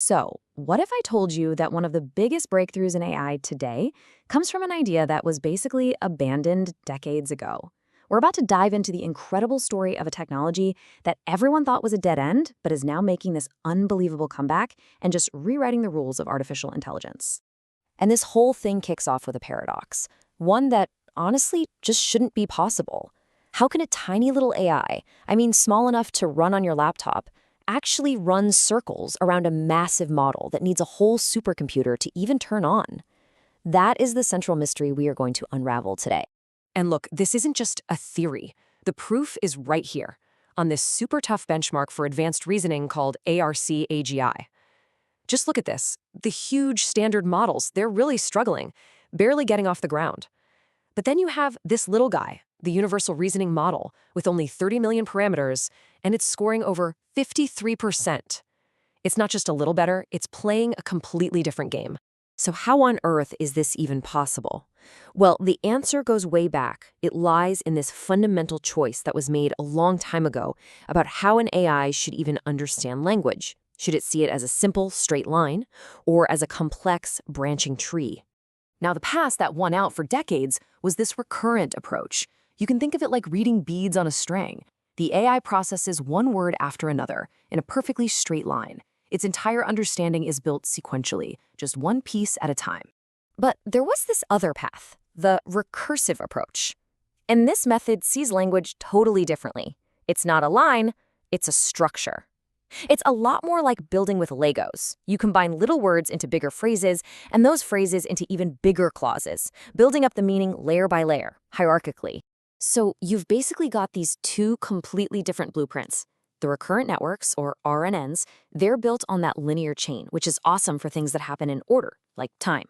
So, what if I told you that one of the biggest breakthroughs in AI today comes from an idea that was basically abandoned decades ago? We're about to dive into the incredible story of a technology that everyone thought was a dead end, but is now making this unbelievable comeback and just rewriting the rules of artificial intelligence. And this whole thing kicks off with a paradox, one that honestly just shouldn't be possible. How can a tiny little AI, I mean small enough to run on your laptop, actually run circles around a massive model that needs a whole supercomputer to even turn on? That is the central mystery we are going to unravel today. And look, this isn't just a theory. The proof is right here, on this super tough benchmark for advanced reasoning called ARC-AGI. Just look at this. The huge standard models, they're really struggling, barely getting off the ground. But then you have this little guy, the universal reasoning model, with only 30 million parameters, and it's scoring over 53%. It's not just a little better, it's playing a completely different game. So how on earth is this even possible? Well, the answer goes way back. It lies in this fundamental choice that was made a long time ago about how an AI should even understand language. Should it see it as a simple, straight line, or as a complex, branching tree? Now, the path that won out for decades was this recurrent approach. You can think of it like reading beads on a string. The AI processes one word after another in a perfectly straight line. Its entire understanding is built sequentially, just one piece at a time. But there was this other path, the recursive approach. And this method sees language totally differently. It's not a line, it's a structure. It's a lot more like building with Legos. You combine little words into bigger phrases, and those phrases into even bigger clauses, building up the meaning layer by layer, hierarchically. So you've basically got these two completely different blueprints. The recurrent networks, or RNNs, they're built on that linear chain, which is awesome for things that happen in order, like time.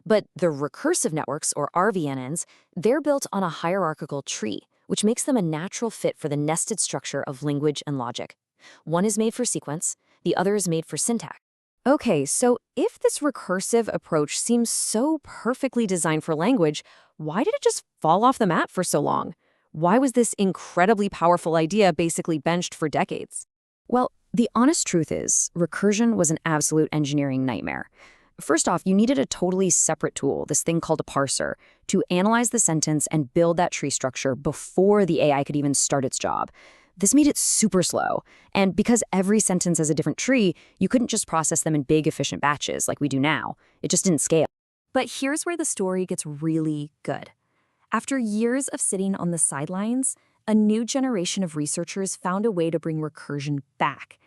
But the recursive networks, or RVNNs, they're built on a hierarchical tree, which makes them a natural fit for the nested structure of language and logic. One is made for sequence, the other is made for syntax. Okay, so if this recursive approach seems so perfectly designed for language, why did it just fall off the map for so long? Why was this incredibly powerful idea basically benched for decades? Well, the honest truth is, recursion was an absolute engineering nightmare. First off, you needed a totally separate tool, this thing called a parser, to analyze the sentence and build that tree structure before the AI could even start its job. This made it super slow, and because every sentence has a different tree, you couldn't just process them in big, efficient batches like we do now. It just didn't scale. But here's where the story gets really good. After years of sitting on the sidelines, a new generation of researchers found a way to bring recursion back.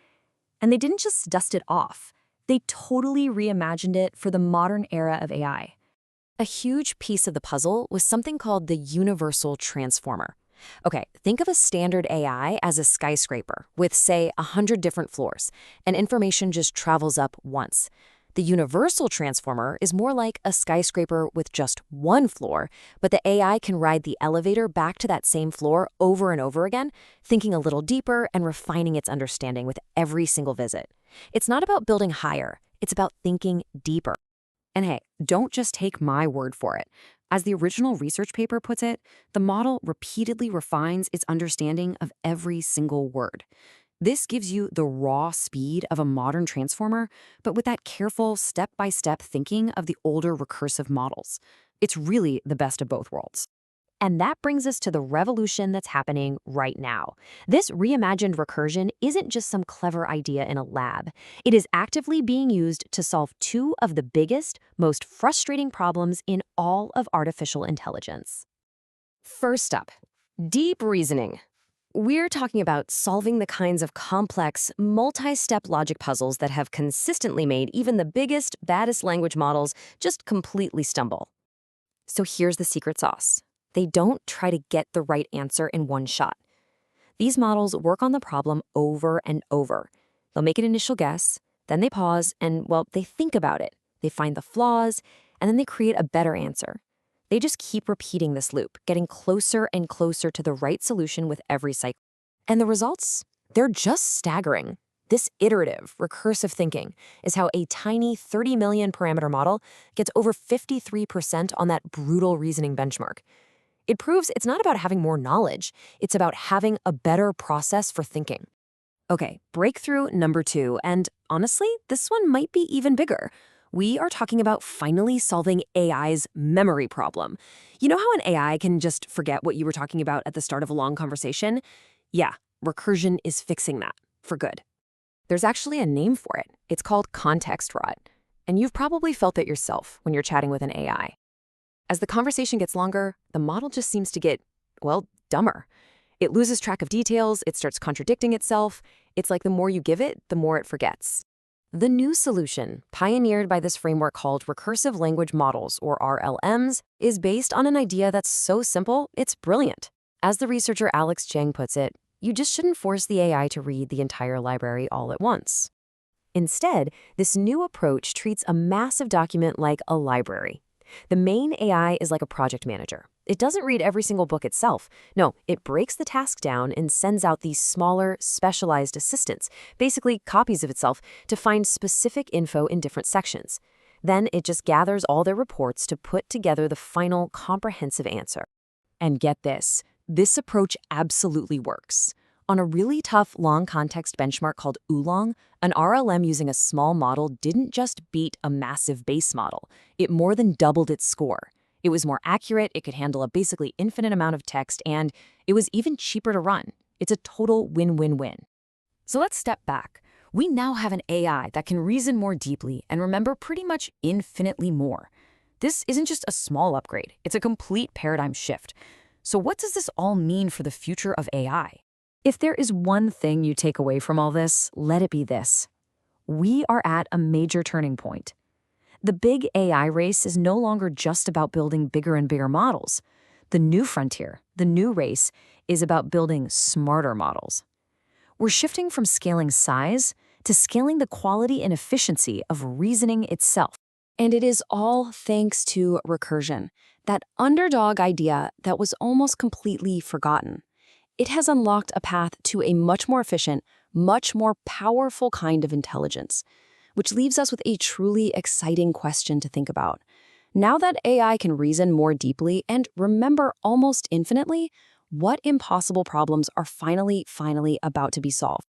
And they didn't just dust it off. They totally reimagined it for the modern era of AI. A huge piece of the puzzle was something called the universal transformer. Okay, think of a standard AI as a skyscraper with, say, 100 different floors, and information just travels up once. The universal transformer is more like a skyscraper with just one floor, but the AI can ride the elevator back to that same floor over and over again, thinking a little deeper and refining its understanding with every single visit. It's not about building higher, it's about thinking deeper. And hey, don't just take my word for it. As the original research paper puts it, the model repeatedly refines its understanding of every single word. This gives you the raw speed of a modern transformer, but with that careful, step-by-step thinking of the older recursive models. It's really the best of both worlds. And that brings us to the revolution that's happening right now. This reimagined recursion isn't just some clever idea in a lab. It is actively being used to solve two of the biggest, most frustrating problems in all of artificial intelligence. First up, deep reasoning. We're talking about solving the kinds of complex, multi-step logic puzzles that have consistently made even the biggest, baddest language models just completely stumble. So here's the secret sauce. They don't try to get the right answer in one shot. These models work on the problem over and over. They'll make an initial guess, then they pause, and, well, they think about it. They find the flaws, and then they create a better answer. They just keep repeating this loop, getting closer and closer to the right solution with every cycle. And the results? They're just staggering. This iterative, recursive thinking is how a tiny 30 million parameter model gets over 53% on that brutal reasoning benchmark. It proves it's not about having more knowledge, it's about having a better process for thinking. Okay, breakthrough number 2, and honestly, this one might be even bigger. We are talking about finally solving AI's memory problem. You know how an AI can just forget what you were talking about at the start of a long conversation? Yeah, recursion is fixing that, for good. There's actually a name for it. It's called context rot. And you've probably felt it yourself when you're chatting with an AI. As the conversation gets longer, the model just seems to get, well, dumber. It loses track of details, it starts contradicting itself. It's like the more you give it, the more it forgets. The new solution, pioneered by this framework called Recursive Language Models, or RLMs, is based on an idea that's so simple, it's brilliant. As the researcher Alex Cheng puts it, you just shouldn't force the AI to read the entire library all at once. Instead, this new approach treats a massive document like a library. The main AI is like a project manager. It doesn't read every single book itself. No, it breaks the task down and sends out these smaller, specialized assistants, basically copies of itself, to find specific info in different sections. Then it just gathers all their reports to put together the final comprehensive answer. And get this approach absolutely works. On a really tough long context benchmark called Oolong, an RLM using a small model didn't just beat a massive base model. It more than doubled its score. It was more accurate, it could handle a basically infinite amount of text, and it was even cheaper to run. It's a total win-win-win. So let's step back. We now have an AI that can reason more deeply and remember pretty much infinitely more. This isn't just a small upgrade, it's a complete paradigm shift. So what does this all mean for the future of AI? If there is one thing you take away from all this, let it be this. We are at a major turning point. The big AI race is no longer just about building bigger and bigger models. The new frontier, the new race, is about building smarter models. We're shifting from scaling size to scaling the quality and efficiency of reasoning itself. And it is all thanks to recursion, that underdog idea that was almost completely forgotten. It has unlocked a path to a much more efficient, much more powerful kind of intelligence, which leaves us with a truly exciting question to think about. Now that AI can reason more deeply and remember almost infinitely, what impossible problems are finally about to be solved?